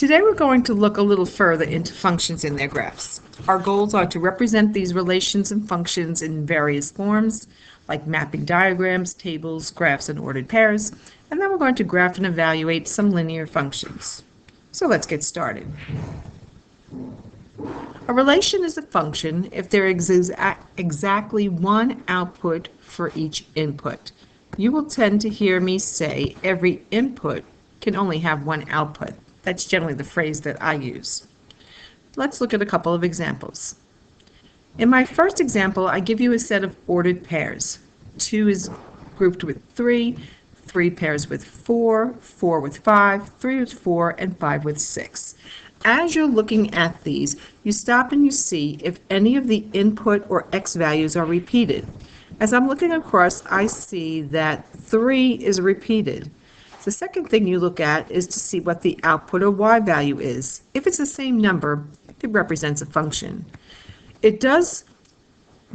Today we're going to look a little further into functions and their graphs. Our goals are to represent these relations and functions in various forms, like mapping diagrams, tables, graphs, and ordered pairs, and then we're going to graph and evaluate some linear functions. So let's get started. A relation is a function if there exists exactly one output for each input. You will tend to hear me say every input can only have one output. That's generally the phrase that I use. Let's look at a couple of examples. In my first example, I give you a set of ordered pairs. 2 is grouped with 3, 3 pairs with 4, 4 with 5, 3 with 4, and 5 with 6. As you're looking at these, you stop and you see if any of the input or x values are repeated. As I'm looking across, I see that 3 is repeated. The second thing you look at is to see what the output or y value is. If it's the same number, it represents a function. It does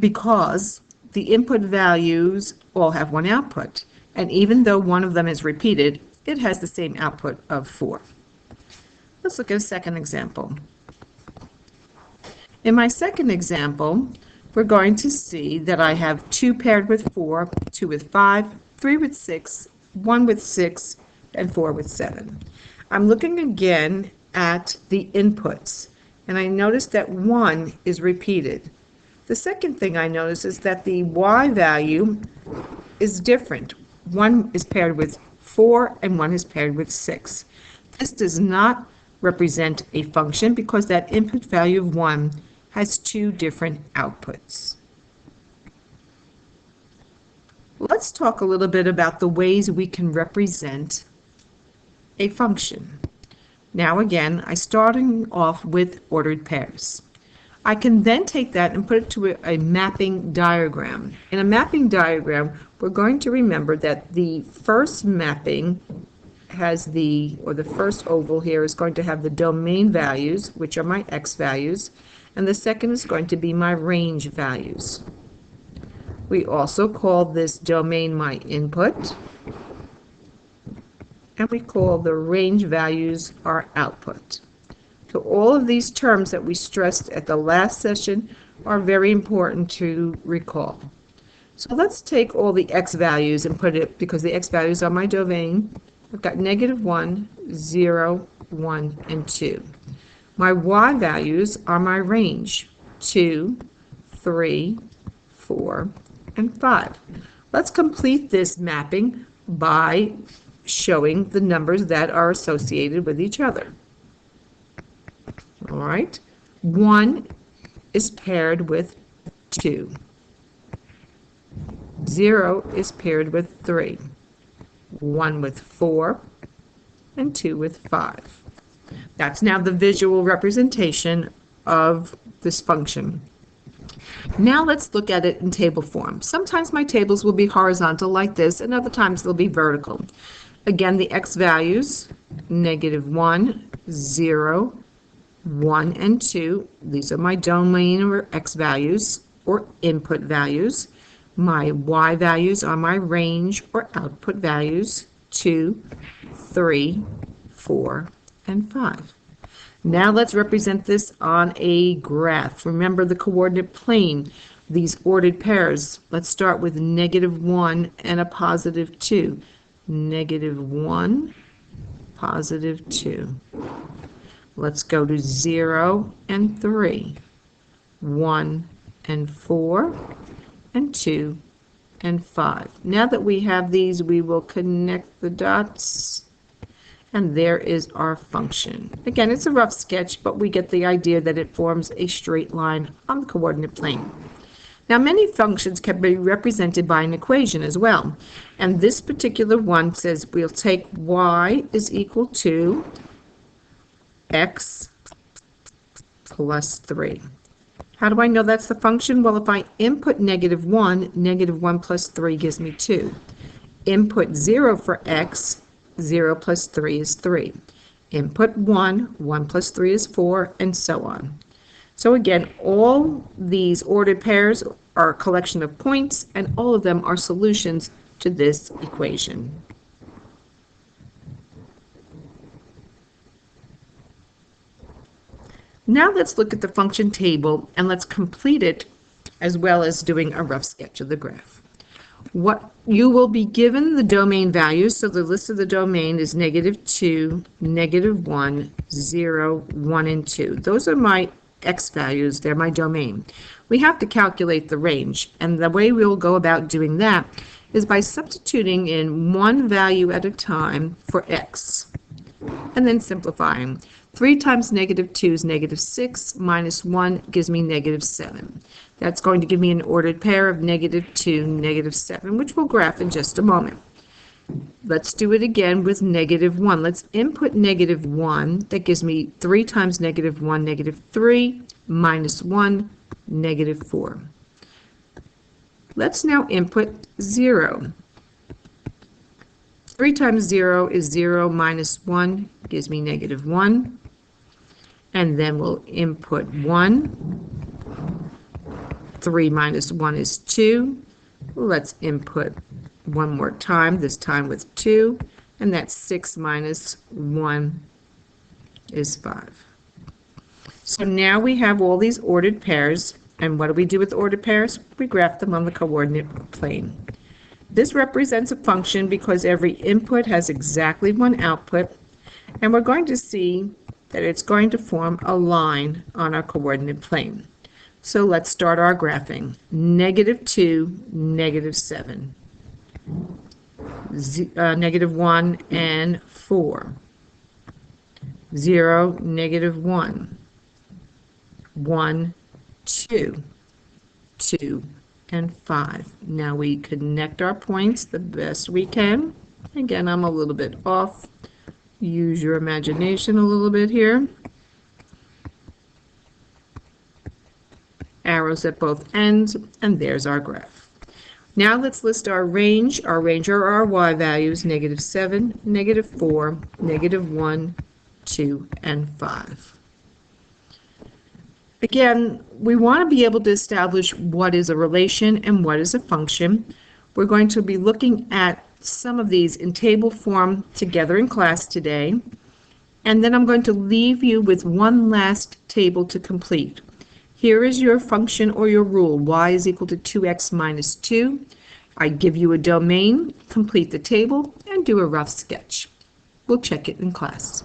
because the input values all have one output, and even though one of them is repeated, it has the same output of 4. Let's look at a second example. In my second example, we're going to see that I have 2 paired with 4, 2 with 5, 3 with 6, 1 with 6, and 4 with 7. I'm looking again at the inputs, and I notice that 1 is repeated. The second thing I notice is that the y value is different. 1 is paired with 4, and 1 is paired with 6. This does not represent a function because that input value of 1 has 2 different outputs. Let's talk a little bit about the ways we can represent a function. Now again, I'm starting off with ordered pairs. I can then take that and put it to a mapping diagram. In a mapping diagram, we're going to remember that the first mapping has the first oval here is going to have the domain values, which are my x values, and the second is going to be my range values. We also call this domain my input, and we call the range values our output. So all of these terms that we stressed at the last session are very important to recall. So let's take all the x values and put it, because the x values are my domain. I've got -1, 0, 1, and 2. My y values are my range, 2, 3, 4, and 5. Let's complete this mapping by showing the numbers that are associated with each other. All right, 1 is paired with 2. 0 is paired with 3. 1 with 4, and 2 with 5. That's now the visual representation of this function. Now let's look at it in table form. Sometimes my tables will be horizontal like this, and other times they'll be vertical. Again, the x values, -1, 0, 1, and 2. These are my domain or x values or input values. My y values are my range or output values, 2, 3, 4, and 5. Now let's represent this on a graph. Remember the coordinate plane, these ordered pairs. Let's start with -1 and a +2. -1, +2. Let's go to 0 and 3, 1 and 4, and 2 and 5. Now that we have these, we will connect the dots, and there is our function. Again, it's a rough sketch, but we get the idea that it forms a straight line on the coordinate plane. Now, many functions can be represented by an equation as well, and this particular one says we'll take y is equal to x plus 3. How do I know that's the function? Well, if I input -1, -1 plus 3 gives me 2. Input 0 for x, 0 plus 3 is 3. Input 1, 1 plus 3 is 4, and so on. So again, all these ordered pairs are a collection of points, and all of them are solutions to this equation. Now let's look at the function table and let's complete it as well as doing a rough sketch of the graph. What you will be given the domain values, so the list of the domain is -2, -1, 0, 1, and 2. Those are my x values, they're my domain. We have to calculate the range, and the way we'll go about doing that is by substituting in one value at a time for x, and then simplifying. 3 times -2 is -6, minus 1 gives me -7. That's going to give me an ordered pair of -2, -7, which we'll graph in just a moment. Let's do it again with -1. Let's input -1. That gives me 3 times -1, -3, minus 1, -4. Let's now input 0. 3 times 0 is 0 minus 1 gives me -1. And then we'll input 1. 3 minus 1 is 2. Let's input one more time, this time with 2. And that's 6 minus 1 is 5. So now we have all these ordered pairs. And what do we do with ordered pairs? We graph them on the coordinate plane. This represents a function because every input has exactly one output. And we're going to see that it's going to form a line on our coordinate plane. So let's start our graphing. -2, -7. -1 and 4. 0, -1. 1, 2. 2 and 5. Now we connect our points the best we can. Again, I'm a little bit off. Use your imagination a little bit here. Arrows at both ends, and there's our graph. Now let's list our range. Our range are our y values, -7, -4, -1, 2, and 5. Again, we want to be able to establish what is a relation and what is a function. We're going to be looking at some of these in table form together in class today, and then I'm going to leave you with one last table to complete. Here is your function or your rule. Y is equal to 2x minus 2. I give you a domain, complete the table, and do a rough sketch. We'll check it in class.